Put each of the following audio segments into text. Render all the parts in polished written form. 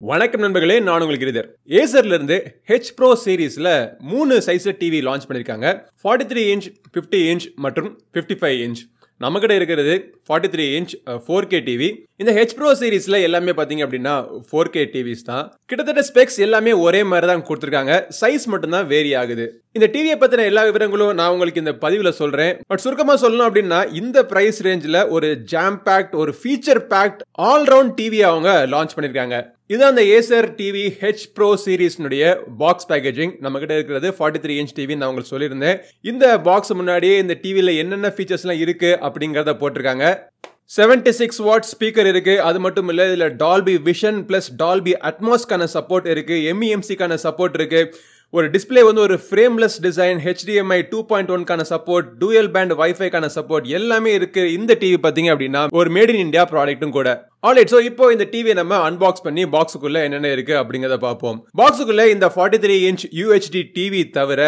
வணக்கம் நண்பர்களே, நான் உங்களுக்கு கிரிதர். ஏசர்ல இருந்து H Pro சீரிஸ்ல 3 சைஸ்ல டிவி லான்ச் பண்ணிருக்காங்க. 43 இன்ச், 50 இன்ச் மற்றும் 55 இன்ச். நம்மகிட்ட இருக்கிறது 43 இன்ச் 4K டிவி. இந்த H Pro சீரிஸ்ல எல்லாமே பாத்தீங்க அப்படின்னா 4K டிவிஸ் தான். கிட்டத்தட்ட ஸ்பெக்ஸ் எல்லாமே ஒரே மாதிரி தான் கொடுத்திருக்காங்க. சைஸ் மட்டும் தான் வேரி ஆகுது. இந்த டிவியை பத்தின எல்லா விவரங்களும் நான் உங்களுக்கு இந்த பதிவுல சொல்றேன். பட் சுருக்கமா சொல்லணும் அப்படின்னா இந்த பிரைஸ் ரேஞ்சில் ஒரு ஜாம் பேக்ட், ஒரு feature packed all round TV அவங்க லான்ச் பண்ணிருக்காங்க. இது அந்த Acer TV H Pro சீரிஸ்னுடைய பாக்ஸ் பேக்கேஜிங். நம்ம கிட்ட இருக்கிறது 43 இன்ச் டிவி. நான் உங்களுக்கு சொல்லியிருந்தேன். இந்த பாக்ஸ் முன்னாடியே இந்த டிவில என்னென்ன ஃபீச்சர்ஸ்லாம் இருக்கு அப்படிங்கறத போட்டிருக்காங்க. 76 வாட் ஸ்பீக்கர் இருக்கு. அது மட்டும் இல்ல, இதுல டால்பி விஷன் பிளஸ் டால்பி அட்மாஸ்க்கான சப்போர்ட் இருக்கு. MEMC-க்கான சப்போர்ட் இருக்கு. ஒரு டிஸ்பிளே வந்து ஒரு ஃப்ரேம்லெஸ் டிசைன், HDMI 2.1 கான சப்போர்ட், டூயல் பேண்ட் வைஃபை கான சப்போர்ட் எல்லாமே இருக்கு. இந்த டிவி பாத்தீங்க அப்படின்னா ஒரு மேட் இன் இந்தியா ப்ராடக்ட்டும் கூட. ஆல்ரைட், சோ இப்போ இந்த டிவியை நம்ம அன்பாக்ஸ் பண்ணி பாக்ஸுக்குள்ள என்னென்ன இருக்கு அப்படிங்கறத பார்ப்போம். பாக்ஸுக்குள்ள இந்த 43 இன்ச் UHD டிவி தவிர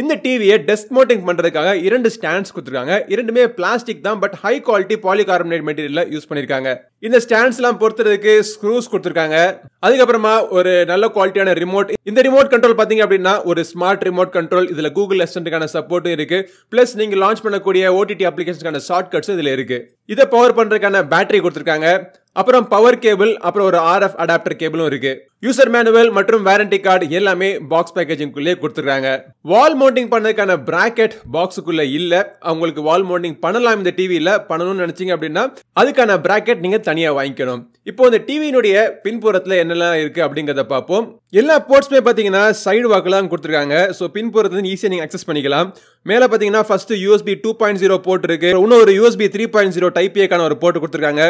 இந்த டிவியை டெஸ்க் மவுண்டிங் பண்றதுக்காக 2 ஸ்டாண்ட்ஸ் கொடுத்திருக்காங்க. இரண்டுமே பிளாஸ்டிக் தான், பட் ஹை குவாலிட்டி பாலிகார்பனேட் மெட்டீரியல்ல யூஸ் பண்ணிருக்காங்க. இந்த ஸ்டாண்ட்ஸ் எல்லாம் பொறுத்துறதுக்கு ஸ்க்ரூஸ் கொடுத்திருக்காங்க. அதுக்கப்புறமா ஒரு நல்ல குவாலிட்டியான ரிமோட். இந்த ரிமோட் கண்ட்ரோல் பாத்தீங்க அப்படின்னா ஒரு ஸ்மார்ட் ரிமோட் கண்ட்ரோல். இதுல கூகுள் அசிஸ்டன்ட்கான சப்போர்ட்டும் இருக்கு. பிளஸ் நீங்க லான்ச் பண்ணக்கூடிய OTT அப்ளிகேஷன்ஸ்க்கான ஷார்ட்கட்ஸ் இதுல இருக்கு. இதை பவர் பண்றதுக்கான பேட்டரி கொடுத்திருக்காங்க. அப்புறம் பவர் கேபிள், அப்புறம் ஒரு RF அடாப்டர் கேபிளும் இருக்கு. யூசர் மேனுவல் மற்றும் வாரண்டி கார்டு எல்லாமே பாக்ஸ் பேக்கேஜிங்குள்ளே கொடுத்திருக்காங்க. வால் மவுண்டிங் பண்ணதுக்கான பிராக்கெட் பாக்ஸுக்குள்ள இல்ல. உங்களுக்கு வால் மவுண்டிங் பண்ணலாம் இந்த டிவில. பண்ணணும்னு நினைச்சீங்க அப்படின்னா அதுக்கான பிராக்கெட் நீங்க தனியா வாங்கிக்கணும். இப்போ இந்த டிவியினுடைய பின்புறத்துல என்னெல்லாம் இருக்கு அப்படிங்கறத பார்ப்போம். எல்லா போர்ட்ஸ்மே பாத்தீங்கன்னா சைடு வாக்குலாம் கொடுத்திருக்காங்க. சோ பின்புறத்துல ஈஸியா நீங்க அக்சஸ் பண்ணிக்கலாம். மேல பாத்தீங்கன்னா ஃபர்ஸ்ட் USB 2.0 போர்ட் இருக்கு. இன்னொரு USB 3.0 டைப் A கான ஒரு போர்ட் கொடுத்திருக்காங்க.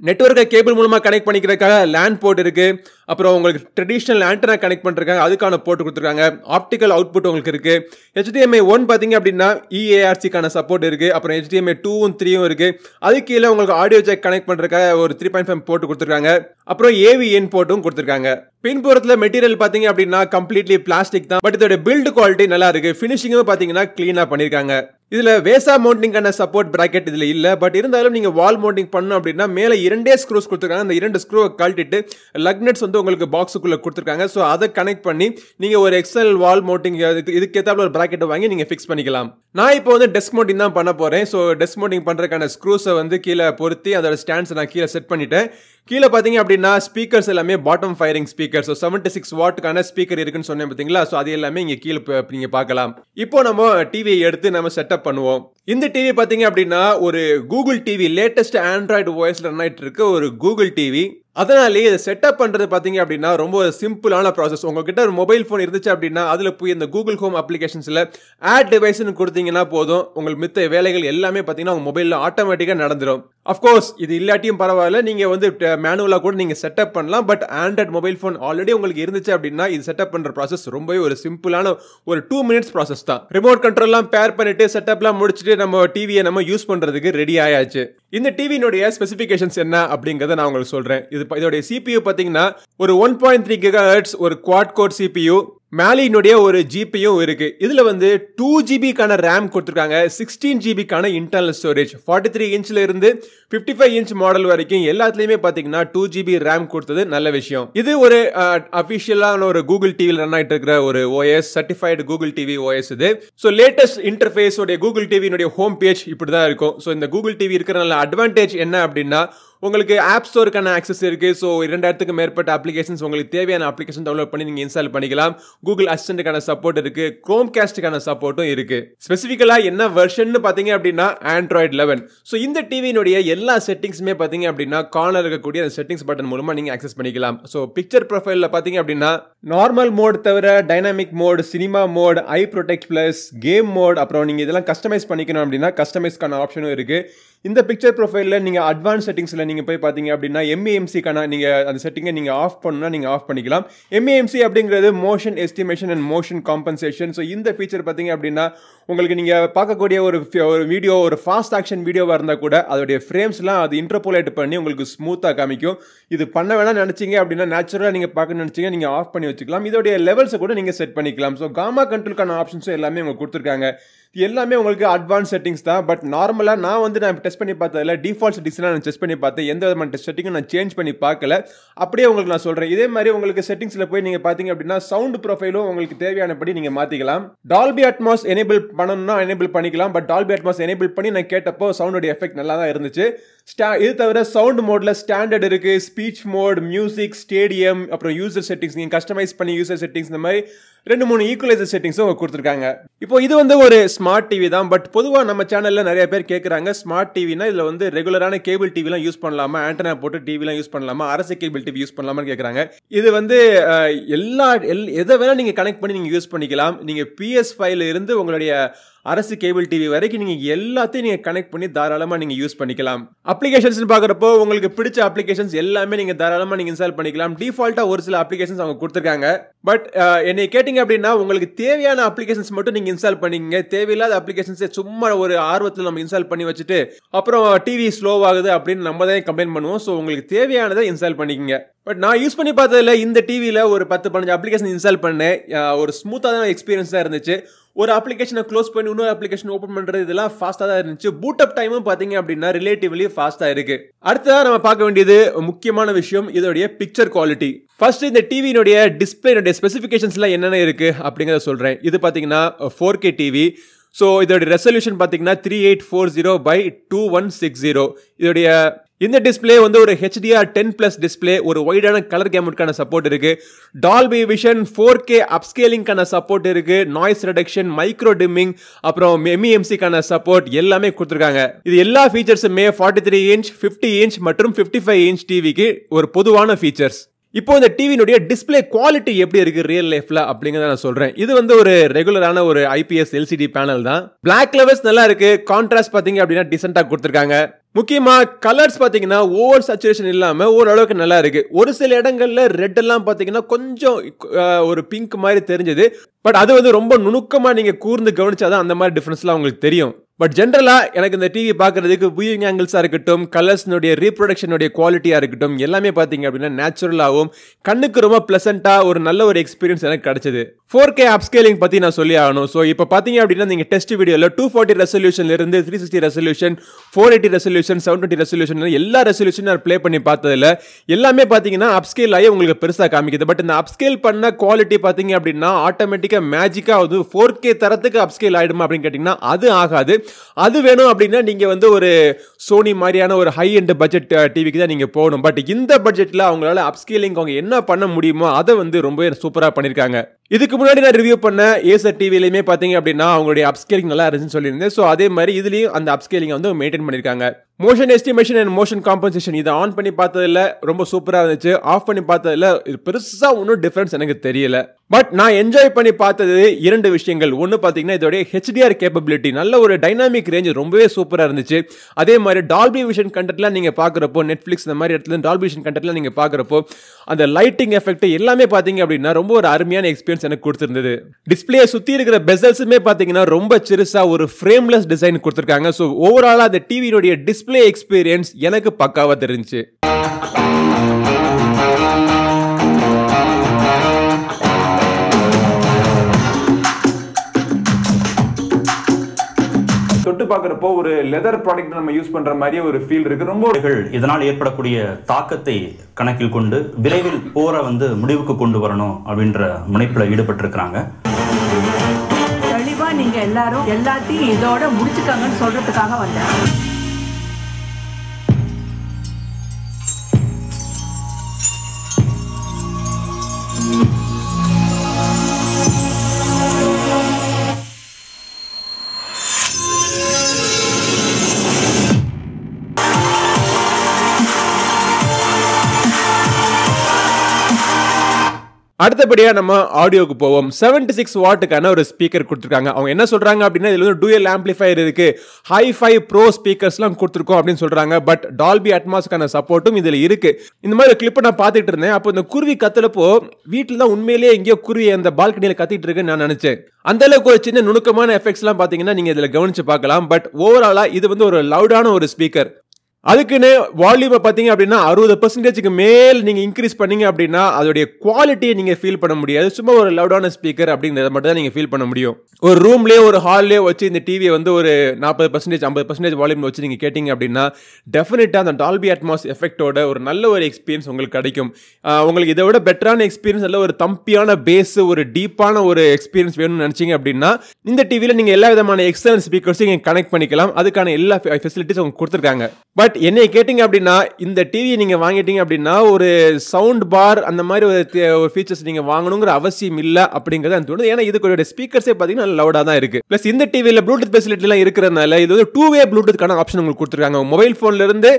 நெட்வொர்க்கை கேபிள் மூலமா கனெக்ட் பண்ணிக்கிறதுக்காக LAN போர்ட் இருக்கு. அப்புறம் உங்களுக்கு ட்ரெடிஷனல் ஆண்டனா கனெக்ட் பண்றதுக்காக அதுக்கான போர்ட் கொடுத்திருக்காங்க. ஆப்டிகல் அவுட்புட் உங்களுக்கு இருக்கு. HDMI 1 பாத்தீங்க அப்படின்னா EARC கான சப்போர்ட் இருக்கு. அப்புறம் HDMI 2 3 இருக்கு. அதுக்கு கீழே உங்களுக்கு ஆடியோ ஜாக் கனெக்ட் பண்றதுக்காக ஒரு 3.5 போர்ட் கொடுத்திருக்காங்க. அப்புறம் AVN போர்ட்டும் கொடுத்திருக்காங்க. பின்புறத்துல மெட்டீரியல் பாத்தீங்க அப்படின்னா கம்ப்ளீட்லி பிளாஸ்டிக் தான், பட் இதோட பில்ட் குவாலிட்டி நல்லா இருக்கு. ஃபினிஷிங்கும் பாத்தீங்கன்னா கிளீனா பண்ணிருக்காங்க. இதுல வேசா மவுண்டிங்கான சப்போர்ட் பிராக்கெட் இதுல இல்ல, பட் இருந்தாலும் நீங்க வால் மவுண்டிங் பண்ணணும் அப்படின்னா மேல 2 ஸ்க்ரூஸ் கொடுத்திருக்காங்க. அந்த 2 ஸ்க்ரூவை கழட்டிட்டு லக் நட்ஸ் வந்து உங்களுக்கு பாக்ஸுக்குள்ள கொடுத்திருக்காங்க. சோ அதை கனெக்ட் பண்ணி நீங்க ஒரு எக்ஸ்டர்னல் வால் மவுண்டிங் இதுக்கு ஏத்தாப்புல ஒரு பிராக்கெட் வாங்கி நீங்க ஃபிக்ஸ் பண்ணிக்கலாம். நான் இப்போ வந்து டெஸ்க் மவுண்டிங் தான் பண்ண போறேன். சோ டெஸ்க் மவுண்டிங் பண்றதுக்கான ஸ்க்ரூஸை வந்து கீழே பொருத்தி அதோட ஸ்டாண்ட்ஸ் நான் கீழே செட் பண்ணிட்டேன். கீழே பாத்தீங்க அப்படின்னா ஸ்பீக்கர்ஸ் எல்லாமே பாட்டம் ஃபயரிங் ஸ்பீக்கர். ஸோ 76 வாட்டுக்கான ஸ்பீக்கர் இருக்குன்னு சொன்னேன் பார்த்தீங்களா. ஸோ அது எல்லாமே இங்கே கீழே நீங்க பார்க்கலாம். இப்போ நம்ம டிவியை எடுத்து நம்ம செட்டப் பண்ணுவோம். இந்த டிவி பாத்தீங்க அப்படின்னா ஒரு கூகுள் டிவி, லேட்டஸ்ட் ஆண்ட்ராய்டு ஓஎஸ்ல ரன் ஆயிட்டு இருக்க ஒரு கூகுள் டிவி. அதனாலே இதை செட்டப் பண்றது பாத்தீங்க அப்படின்னா ரொம்ப சிம்பிளான ப்ராசஸ். உங்ககிட்ட ஒரு மொபைல் போன் இருந்துச்சு அப்படின்னா அதுல போய் இந்த கூகுள் ஹோம் அப்ளிகேஷன்ஸ்ல ஆட் டிவைஸ்னு கொடுத்தீங்கன்னா போதும், உங்களுக்கு மித்த வேலைகள் எல்லாமே பாத்தீங்கன்னா உங்க மொபைல்ல ஆட்டோமேட்டிக்கா நடந்துரும். அஃப்கோர்ஸ் இது இல்லாட்டியும் பரவாயில்ல, நீங்க வந்து மேனுவலா கூட நீங்க செட்டப் பண்ணலாம். But Android mobile phone already உங்களுக்கு இருந்துச்சு அப்படின்னா இது செட்டப் பண்ற ப்ராசஸ் ரொம்பவே ஒரு சிம்பிளான ஒரு 2 மினிட்ஸ் ப்ராசஸ் தான். ரிமோட் கண்ட்ரோல்லாம் பேர் பண்ணிட்டு செட்டப்லாம் முடிச்சுட்டு நம்ம டிவியை நம்ம யூஸ் பண்றதுக்கு ரெடி ஆயாச்சு. இந்த டிவியினுடைய ஸ்பெசிபிகேஷன்ஸ் என்ன அப்படிங்கறத நான் உங்களுக்கு சொல்றேன். இதோடைய CPU பாத்தீங்கன்னா ஒரு 1.3 GHz ஒரு குவாட் கோர் CPU. மேலினுடைய ஒரு GPU இருக்கு. இதுல வந்து 2GB கான RAM கொடுத்திருக்காங்க. 16GB கான இன்டர்னல் ஸ்டோரேஜ். 43 இன்ச்ல இருந்து 55 இன்ச் மாடல் வரைக்கும் எல்லாத்துலயுமே பாத்தீங்கன்னா 2GB RAM கொடுத்தது நல்ல விஷயம். இது ஒரு அபிஷியலான ஒரு கூகுள் டிவில ரன் ஆயிட்டு இருக்கிற ஒரு OS, certified Google TV OS இது. சோ லேட்டஸ்ட் இன்டர்ஃபேஸ் உடைய கூகுள் டிவியினுடைய ஹோம் பேஜ் இப்படிதான் இருக்கும். சோ இந்த கூகுள் டிவி இருக்கிற நல்ல அட்வான்டேஜ் என்ன அப்படின்னா உங்களுக்கு ஆப் ஸ்டோருக்கான ஆக்சஸ் இருக்கு. ஸோ 2000க்கு மேற்பட்ட அப்ளிகேஷன்ஸ் உங்களுக்கு தேவையான அப்ளிகேஷன் டவுன்லோட் பண்ணி நீங்க இன்ஸ்டால் பண்ணிக்கலாம். கூகுள் அசிஸ்டன்ட்கான சப்போர்ட் இருக்கு. குரோம்காஸ்டுக்கான சப்போர்ட்டும் இருக்கு. ஸ்பெசிஃபிக்கலா என்ன வெர்ஷன் பாத்தீங்க அப்படின்னா Android 11. ஸோ இந்த டிவியினுடைய எல்லா செட்டிங்ஸுமே பாத்தீங்க அப்படின்னா கார்னர் இருக்கக்கூடிய அந்த செட்டிங்ஸ் பட்டன் மூலமா நீங்க ஆக்சஸ் பண்ணிக்கலாம். ஸோ பிக்சர் ப்ரொஃபைல்ல பாத்தீங்க அப்படின்னா நார்மல் மோட் தவிர டைனாமிக் மோட், சினிமா மோட், ஐ ப்ரொடெக்ட் பிளஸ், கேம் மோட், அப்புறம் நீங்க இதெல்லாம் கஸ்டமைஸ் பண்ணிக்கணும் அப்படின்னா கஸ்டமைஸ்க்கான ஆப்ஷனும் இருக்கு. இந்த பிக்சர் ப்ரொஃபைல்ல நீங்க அட்வான்ஸ் செட்டிங்ஸ்ல நீங்க போய் பாத்தீங்க அப்படின்னா MEMC கான நீங்க அந்த செட்டிங்கை நீங்க ஆஃப் பண்ணா நீங்க ஆஃப் பண்ணிக்கலாம். MEMC அப்படிங்கிறது motion estimation and motion compensation. So இந்த ஃபீச்சர் பாத்தீங்க அப்படின்னா உங்களுக்கு நீங்க பார்க்கக்கூடிய ஒரு வீடியோ, ஒரு ஃபாஸ்ட் ஆக்ஷன் வீடியோவா இருந்தா கூட அதோடைய ஃப்ரேம்ஸ்லாம் அது இன்டர்போலேட் பண்ணி உங்களுக்கு ஸ்மூத்தா காமிக்கும். இது பண்ண வேணா நினைச்சீங்க அப்படின்னா நேச்சுரலா நீங்க பார்க்க நினைச்சீங்க நீங்க ஆஃப் பண்ணி வச்சுக்கலாம். இதோடைய லெவல்ஸை கூட நீங்க செட் பண்ணிக்கலாம். ஸோ காமா கண்ட்ரோலுக்கான ஆப்ஷன்ஸும் எல்லாமே உங்களுக்கு கொடுத்துருக்காங்க. எல்லாமே உங்களுக்கு அட்வான்ஸ் செட்டிங்ஸ் தான். பட் நார்மலா நான் டெஸ்ட் பண்ணி பார்த்ததுல டிஃபால்ட் செட்டிங்ஸ் நான் டெஸ்ட் பண்ணி பார்த்தேன். எந்த விதமான செட்டிங்கும் நான் சேஞ்ச் பண்ணி பார்க்கல. அப்படியே உங்களுக்கு நான் சொல்றேன். இதே மாதிரி உங்களுக்கு செட்டிங்ஸ்ல போய் நீங்க பாத்தீங்க அப்படின்னா சவுண்ட் ப்ரொஃபைலும் உங்களுக்கு தேவையானபடி நீங்க மாத்திக்கலாம். டால்பி அட்மாஸ் எனேபிள் பண்ணணும்னா எனேபிள் பண்ணிக்கலாம். பட் டால்பி அட்மாஸ் எனேபிள் பண்ணி நான் கேட்டப்போ சவுண்டோட எஃபெக்ட் நல்லா தான் இருந்துச்சு. இது தவிர சவுண்ட் மோட்ல ஸ்டாண்டர்ட் இருக்கு, ஸ்பீச் மோட், மியூசிக், ஸ்டேடியம், அப்புறம் யூசர் செட்டிங்ஸ், நீங்க கஸ்டமைஸ் பண்ணி யூசர் செட்டிங்ஸ், இந்த மாதிரி 2-3 ஈக்குவலைசர் செட்டிங்ஸும் கொடுத்துருக்காங்க. இப்போ இது ஒரு ஸ்மார்ட் டிவி தான். பட் பொதுவாக நம்ம சேனல்ல நிறைய பேர் கேட்குறாங்க, ஸ்மார்ட் டிவினா இதுல ரெகுலரான கேபிள் டிவிலாம் யூஸ் பண்ணலாமா, ஆண்டனா போட்டு டிவிலாம் யூஸ் பண்ணலாமா, அரசு கேபிள் டிவி யூஸ் பண்ணலாமான்னு கேட்குறாங்க. இது எதை வேணா நீங்க கனெக்ட் பண்ணி நீங்க யூஸ் பண்ணிக்கலாம். நீங்க PS5ல இருந்து உங்களுடைய அரசு கேபிள் டிவி வரைக்கும் நீங்க எல்லாத்தையும் நீங்க கனெக்ட் பண்ணி தாராளமா நீங்க யூஸ் பண்ணிக்கலாம். அப்ளிகேஷன்ஸ் பார்க்கறப்போ உங்களுக்கு பிடிச்ச அப்ளிகேஷன்ஸ் எல்லாமே நீங்க தாராளமா நீங்க இன்ஸ்டால் பண்ணிக்கலாம். டிஃபால்ட்டா ஒரு சில அப்ளிகேஷன்ஸ் அவங்க கொடுத்துருக்காங்க. பட் என்னை கேட்டிங்க அப்படின்னா உங்களுக்கு தேவையான அப்ளிகேஷன்ஸ் மட்டும் நீங்க இன்ஸ்டால் பண்ணிக்கங்க. தேவையில்லாத அப்ளிகேஷன்ஸை சும்மா ஒரு ஆர்வத்தில் நம்ம இன்ஸ்டால் பண்ணி வச்சுட்டு அப்புறம் டிவி ஸ்லோ ஆகுது அப்படின்னு நம்ம தான் கம்ப்ளைண்ட் பண்ணுவோம். ஸோ உங்களுக்கு தேவையானதை இன்ஸ்டால் பண்ணிக்கங்க. பட் நான் யூஸ் பண்ணி பார்த்ததுல இந்த டிவியில் ஒரு 10-15 அப்ளிகேஷன் இன்ஸ்டால் பண்ணேன். ஒரு ஸ்மூத்தான எக்ஸ்பீரியன்ஸ் தான் இருந்துச்சு. ஒரு அப்ளிகேஷனை க்ளோஸ் பண்ணி இன்னொரு அப்ளிகேஷன் ஓப்பன் பண்றது இதெல்லாம் ஃபாஸ்ட்டாக தான் இருந்துச்சு. பூட் அப் டைமும் பார்த்தீங்க அப்படின்னா ரிலேட்டிவ்லி ஃபாஸ்ட்டாக இருக்கு. அடுத்ததாக நம்ம பார்க்க வேண்டியது முக்கியமான விஷயம், இதோடைய பிக்சர் குவாலிட்டி. ஃபர்ஸ்ட் இந்த டிவியினுடைய டிஸ்பிளேனுடைய ஸ்பெசிஃபிகேஷன்ஸ்லாம் என்னென்ன இருக்கு அப்படிங்கிறத சொல்றேன். இது பார்த்தீங்கன்னா 4K டிவி. ஸோ இதோட ரெசல்யூஷன் பார்த்தீங்கன்னா 3840x2160. இதோடைய இந்த டிஸ்பிளே ஒரு HDR 10+ டிஸ்பிளே, ஒரு வைடான கலர் கேமட்கான சப்போர்ட் இருக்கு. டால்பி விஷன் 4K அப்ஸ்கேலிங்கான சப்போர்ட் இருக்கு. நாய்ஸ் ரிடக்ஷன், மைக்ரோ டிம்மிங், அப்புறம் MEMC-கான சப்போர்ட் எல்லாமே கொடுத்துருக்காங்க. இது எல்லா ஃபீச்சர்ஸுமே 43 இன்ச், 50 இன்ச் மற்றும் 55 இன்ச் டிவிக்கு ஒரு பொதுவான ஃபீச்சர்ஸ். இப்போ இந்த டிவியினுடைய டிஸ்பிளே குவாலிட்டி எப்படி இருக்கு ரியல் லைஃப்ல அப்படிங்கறத நான் சொல்றேன். இது ஒரு ரெகுலரான ஒரு IPS LCD பேனல் தான். பிளாக் லெவல்ஸ் நல்லா இருக்கு. கான்ட்ராஸ்ட் பாத்தீங்க அப்படின்னா டிசென்ட்டா கொடுத்துருக்காங்க. முக்கியமா கலர்ஸ் பாத்தீங்கன்னா ஓவர் சேச்சுரேஷன் இல்லாம ஓரளவுக்கு நல்லா இருக்கு. ஒரு சில இடங்கள்ல ரெட் எல்லாம் பாத்தீங்கன்னா கொஞ்சம் ஒரு பிங்க் மாதிரி தெரிஞ்சது. பட் அது ரொம்ப நுணுக்கமா நீங்க கூர்ந்து கவனிச்சாதான் அந்த மாதிரி டிஃபரன்ஸ்லாம் உங்களுக்கு தெரியும். பட் ஜென்ரலா எனக்கு இந்த டிவி பார்க்கறதுக்கு வியூயிங் ஆங்கிள்ஸா இருக்கட்டும், கலர்ஸ்னுடைய ரீப்ரொடக்ஷனுடைய குவாலிட்டியா இருக்கட்டும், எல்லாமே பாத்தீங்க அப்படின்னா நேச்சுரலாகவும் கண்ணுக்கு ரொம்ப பிளசண்டா ஒரு நல்ல ஒரு எக்ஸ்பீரியன்ஸ் எனக்கு கிடைச்சது. 4K அப்ஸ்கேலிங் பத்தி நான் சொல்லி ஆகணும். ஸோ இப்போ பாத்தீங்க அப்படின்னா நீங்க டெஸ்ட் வீடியோல 240 ரெசல்யூஷன்ல இருந்து 360 ரெசல்யூஷன், 480 ரெசல்யூஷன், 720 ரெசல்யூஷன் எல்லா ரெசல்யூஷன் நான் ப்ளே பண்ணி பார்த்ததுல எல்லாமே பாத்தீங்கன்னா அப்ஸ்கேல் ஆகி உங்களுக்கு பெருசா காமிக்குது. பட் இந்த அப்ஸ்கேல் பண்ண குவாலிட்டி பாத்தீங்க அப்படின்னா ஆட்டோமேட்டிக்கா மேஜிக்கா 4K தரத்துக்கு அப்ஸ்கேல் ஆயிடுமா அப்படின்னு கேட்டீங்கன்னா அது ஆகாது. அது வேணும் அப்படின்னா நீங்க ஒரு சோனி மாதிரியான ஒரு ஹை எண்ட் பட்ஜெட் டிவிக்கு தான் நீங்க போகணும். பட் இந்த பட்ஜெட்ல அவங்களால அப்ஸ்கேலிங் அவங்க என்ன பண்ண முடியுமோ அதை ரொம்ப சூப்பரா பண்ணிருக்காங்க. இதுக்கு முன்னாடி நான் ரிவ்யூ பண்ண ஏசர் டிவிலையுமே பாத்தீங்க அப்படின்னா அவங்களுடைய அப்ஸ்கேலிங் நல்லா இருந்துச்சுன்னு சொல்லியிருந்தேன். ஸோ அதே மாதிரி இதுலயும் அந்த அப்ஸ்கேலிங் மெயின்டைன் பண்ணிருக்காங்க. Motion estimation and motion compensation இதை ஆன் பண்ணி பார்த்ததுல ரொம்ப சூப்பரா இருந்துச்சு. ஆஃப் பண்ணி பார்த்ததுல பெருசா ஒன்றும் டிஃபரன்ஸ் எனக்கு தெரியல. பட் நான் என்ஜாய் பண்ணி பார்த்தது 2 விஷயங்கள். ஒன்று பார்த்தீங்கன்னா இதோடைய HDR கேப்பபிலிட்டி, நல்ல ஒரு டைனாமிக் ரேஞ்ச் ரொம்பவே சூப்பரா இருந்துச்சு. அதே மாதிரி டால்பி விஷன் கண்டென்ட்லாம் நீங்க பார்க்குறப்போ, நெட்ஃபிளிக்ஸ் இந்த மாதிரி இடத்துல டால்பி விஷன் கண்டென்ட்லாம் நீங்க பார்க்குறப்போ அந்த லைட்டிங் எஃபெக்ட் எல்லாமே பார்த்தீங்க அப்படின்னா ரொம்ப ஒரு அருமையான எக்ஸ்பீரியன்ஸ் எனக்கு கொடுத்திருந்தது. டிஸ்பிளே சுத்தி இருக்கிற பெசல்ஸுமே பார்த்தீங்கன்னா ரொம்ப சிறுசா ஒரு ஃப்ரேம்லெஸ் டிசைன் கொடுத்துருக்காங்க. ஸோ ஓவராலா அந்த டிவியோடைய டிஸ்பிளே எக்ஸ்பீரியன்ஸ் எனக்கு பக்காவா தெரிஞ்சுச்சு. தொட்டு பார்க்கறப்போ ஒரு லெதர் ப்ராடக்ட் நம்ம யூஸ் பண்ற மாதிரியே ஒரு ஃபீல் இருக்கு. ரொம்ப இதனால் ஏற்படக்கூடிய தாக்கத்தை கணக்கில் கொண்டு விரைவில் போரை முடிவுக்கு கொண்டு வரணும் அப்படின்ற முனைப்புல ஈடுபட்டிருக்கிறாங்க. தெளிவா நீங்க எல்லாரும் எல்லாத்தையும் இதோட முடிச்சுக்காங்கன்னு சொல்றதுக்காக வந்தேன். அடுத்தபடியா நம்ம ஆடியோக்கு போவோம். 76 வாட்டுக்கான ஒரு ஸ்பீக்கர் கொடுத்துருக்காங்க. அவங்க என்ன சொல்றாங்க அப்படின்னா இதுல டூயல் ஆம்பிளிஃபையர் இருக்கு, ஹை-ஃபை ப்ரோ ஸ்பீக்கர்ஸ்லாம் கொடுத்துருக்கோம் அப்படின்னு சொல்றாங்க. பட் டால்பி அட்மாஸ்க்கான சப்போர்ட்டும் இதுல இருக்கு. இந்த மாதிரி கிளிப்பை நான் பார்த்துட்டு இருந்தேன். அப்போ இந்த குருவி கத்துறப்போ வீட்டில் தான் உண்மையிலேயே எங்கேயோ குருவி அந்த பால்கனியில் கத்திட்டு இருக்குன்னு நான் நினைச்சேன். அந்த அளவுக்கு ஒரு சின்ன நுணுக்கமான எஃபெக்ட்ஸ்லாம் பார்த்தீங்கன்னா நீங்க இதுல கவனிச்சு பார்க்கலாம். பட் ஓவராலா இது ஒரு லவுடான ஒரு ஸ்பீக்கர். அதுக்குன்னு வால்யூமை பார்த்தீங்க அப்படின்னா 60% மேல் நீங்கள் இன்க்ரீஸ் பண்ணீங்க அப்படின்னா அதோடைய குவாலிட்டியை நீங்கள் ஃபீல் பண்ண முடியாது. சும்மா ஒரு லவுடான ஸ்பீக்கர் அப்படிங்கிறத மட்டும் தான் நீங்கள் ஃபீல் பண்ண முடியும். ஒரு ரூம்லேயே ஒரு ஹால்லேயே வச்சு இந்த டிவியை வந்து ஒரு 40% 50% வால்யூம் வச்சு நீங்கள் கேட்டிங்க அப்படின்னா டெஃபினட்டாக அந்த டால்பி அட்மாஸ் எஃபெக்டோட ஒரு நல்ல ஒரு எக்ஸ்பீரியன்ஸ் உங்களுக்கு கிடைக்கும். உங்களுக்கு இதை விட பெட்டரான எக்ஸ்பீரியன்ஸ் நல்ல ஒரு தம்பியான பேஸ், ஒரு டீப்பான ஒரு எக்ஸ்பீரியன்ஸ் வேணும்னு நினச்சிங்க அப்படின்னா இந்த டிவியில் நீங்கள் எல்லா விதமான எக்ஸ்டர்னல் ஸ்பீக்கர்ஸையும் நீங்கள் கனெக்ட் பண்ணிக்கலாம். அதுக்கான எல்லா ஃபெசிலிட்டிஸ் அவங்க கொடுத்துருக்காங்க. பட் என்னை கேட்டிங்க அப்படின்னா இந்த டிவியை நீங்கள் வாங்கிட்டீங்க அப்படின்னா ஒரு சவுண்ட் பார் அந்த மாதிரி ஒரு ஃபீச்சர்ஸ் நீங்கள் வாங்கணுங்கிற அவசியம் இல்லை அப்படிங்கிறது எனக்கு தோணுது. ஏன்னா இதுக்கு ஸ்பீக்கர்ஸே பார்த்தீங்கன்னா நல்ல லவுடாக தான் இருக்குது. ப்ளஸ் இந்த டிவியில் ப்ளூடூத் ஃபெசிலிட்டிலாம் இருக்கிறதுனால இது வந்து 2-வே ப்ளூடூத்க்கான ஆப்ஷன் உங்களுக்கு கொடுத்துருக்காங்க. மொபைல் ஃபோன்லேருந்து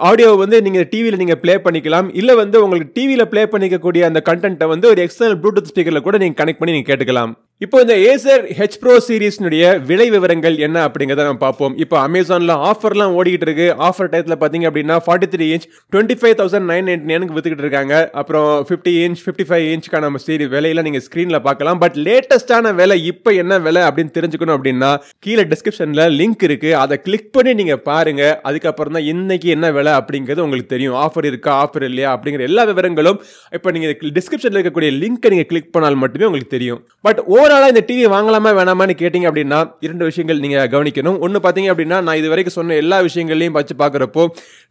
ஆடியோ வந்து நீங்கள் டிவியில் நீங்கள் ப்ளே பண்ணிக்கலாம். இல்லை வந்து உங்களுக்கு டிவியில் ப்ளே பண்ணிக்கக்கூடிய அந்த கண்டென்ட்டை வந்து ஒரு எக்ஸ்டர்னல் ப்ளூடூத் ஸ்பீக்கரில் கூட நீங்கள் கனெக்ட் பண்ணி நீங்கள் கேட்டுக்கலாம். இப்போ இந்த Acer H Pro சீரிஸ்னுடைய விலை விவரங்கள் என்ன அப்படிங்கிறத நம்ம பார்ப்போம். இப்போ அமேசானில் ஆஃபர்லாம் ஓடிக்கிட்டு இருக்கு. ஆஃபர் டயத்தில் பார்த்தீங்க அப்படின்னா 43 இன்ச் 25,999 வித்துக்கிட்டு இருக்காங்க. அப்புறம் 50 இன்ச் 55 இன்ச்சுக்கான நம்ம சீரி விலையெல்லாம் நீங்கள் ஸ்க்ரீனில் பார்க்கலாம். பட் லேட்டஸ்டான விலை இப்போ என்ன விலை அப்படின்னு தெரிஞ்சுக்கணும் அப்படின்னா கீழே டிஸ்கிரிப்ஷனில் லிங்க் இருக்கு. அதை கிளிக் பண்ணி நீங்கள் பாருங்க. அதுக்கப்புறம் தான் இன்னைக்கு என்ன விலை அப்படிங்கிறது உங்களுக்கு தெரியும். ஆஃபர் இருக்கா ஆஃபர் இல்லையா அப்படிங்கிற எல்லா விவரங்களும் இப்போ நீங்கள் டிஸ்கிரிப்ஷனில் இருக்கக்கூடிய லிங்கை நீங்கள் கிளிக் பண்ணால் மட்டுமே உங்களுக்கு தெரியும். பட் ஓவராலா இந்த டிவி வாங்கலாமா வேணாமான்னு கேட்டிங்க அப்படின்னா 2 விஷயங்கள் நீங்க கவனிக்கணும். ஒன்னு பாத்தீங்க அப்படின்னா நான் இது வரைக்கும் சொன்ன எல்லா விஷயங்களையும் வச்சு பார்க்கறப்போ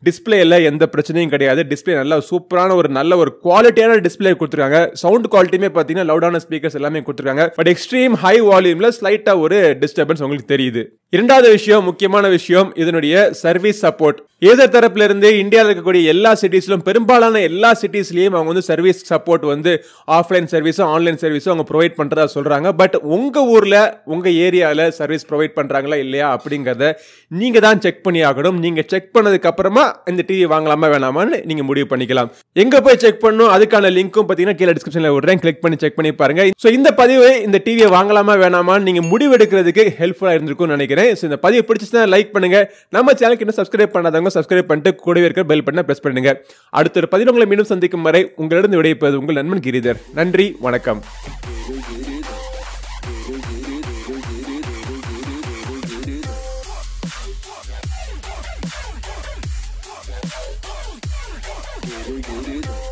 டிஸ்பிளேல எந்த பிரச்சனையும் கிடையாது. டிஸ்பிளே நல்ல சூப்பரான ஒரு நல்ல ஒரு குவாலிட்டியான டிஸ்பிளே கொடுத்துருக்காங்க. சவுண்ட் குவாலிட்டியுமே பார்த்தீங்கன்னா லவுடான ஸ்பீக்கர்ஸ் எல்லாமே கொடுத்துருக்காங்க. பட் எக்ஸ்ட்ரீம் ஹை வால்யூம்ல ஸ்லைட்டா ஒரு டிஸ்டர்பன்ஸ் உங்களுக்கு தெரியுது. இரண்டாவது விஷயம், முக்கியமான விஷயம், இதனுடைய சர்வீஸ் சப்போர்ட். Acer தரப்புல இருந்து இந்தியாவில் இருக்கக்கூடிய எல்லா சிட்டிஸ்லும் பெரும்பாலான எல்லா சிட்டிஸ்லயும் அவங்க வந்து சர்வீஸ் சப்போர்ட் வந்து ஆஃப்லைன் சர்வீஸும் ஆன்லைன் சர்வீஸும் அவங்க ப்ரொவைட் பண்றதா சொல்றாங்க. பட் உங்க ஊர்ல உங்க ஏரியாவில் சர்வீஸ் ப்ரொவைட் பண்றாங்களா இல்லையா அப்படிங்கறத நீங்க தான் செக் பண்ணி ஆகணும். நீங்க செக் பண்ணதுக்கு அப்புறமா இந்த டிவி வாங்கலாமா வேணாமான்னு நீங்க முடிவு பண்ணிக்கலாம். எங்க போய் செக் பண்ணணும் அதுக்கான லிங்க்கும் பார்த்தீங்கன்னா கீழே டிஸ்கிரிப்ஷன்ல விடுறேன். கிளிக் பண்ணி செக் பண்ணி பாருங்க. ஸோ இந்த பதிவு இந்த டிவியை வாங்கலாமா வேணாமான்னு நீங்க முடிவு எடுக்கிறதுக்கு ஹெல்ப்ஃபுல்லா இருந்திருக்கும்னு நினைக்கிறேன். இந்த பதிவு பிடிச்சிருந்தா லைக் பண்ணுங்க. நம்ம சேனலுக்கு இன்னும் சப்ஸ்கிரைப் பண்ணாதவங்க சப்ஸ்கிரைப் பண்ணிட்டு கூடவே இருக்கிற பெல் பட்டனை பிரஸ் பண்ணுங்க. அடுத்த ஒரு பதிவு உங்களை மீண்டும் சந்திக்கும் வரை உங்களிடம் விடைபெறுவது உங்கள் நண்பன் கிரிதர். நன்றி, வணக்கம். Giri.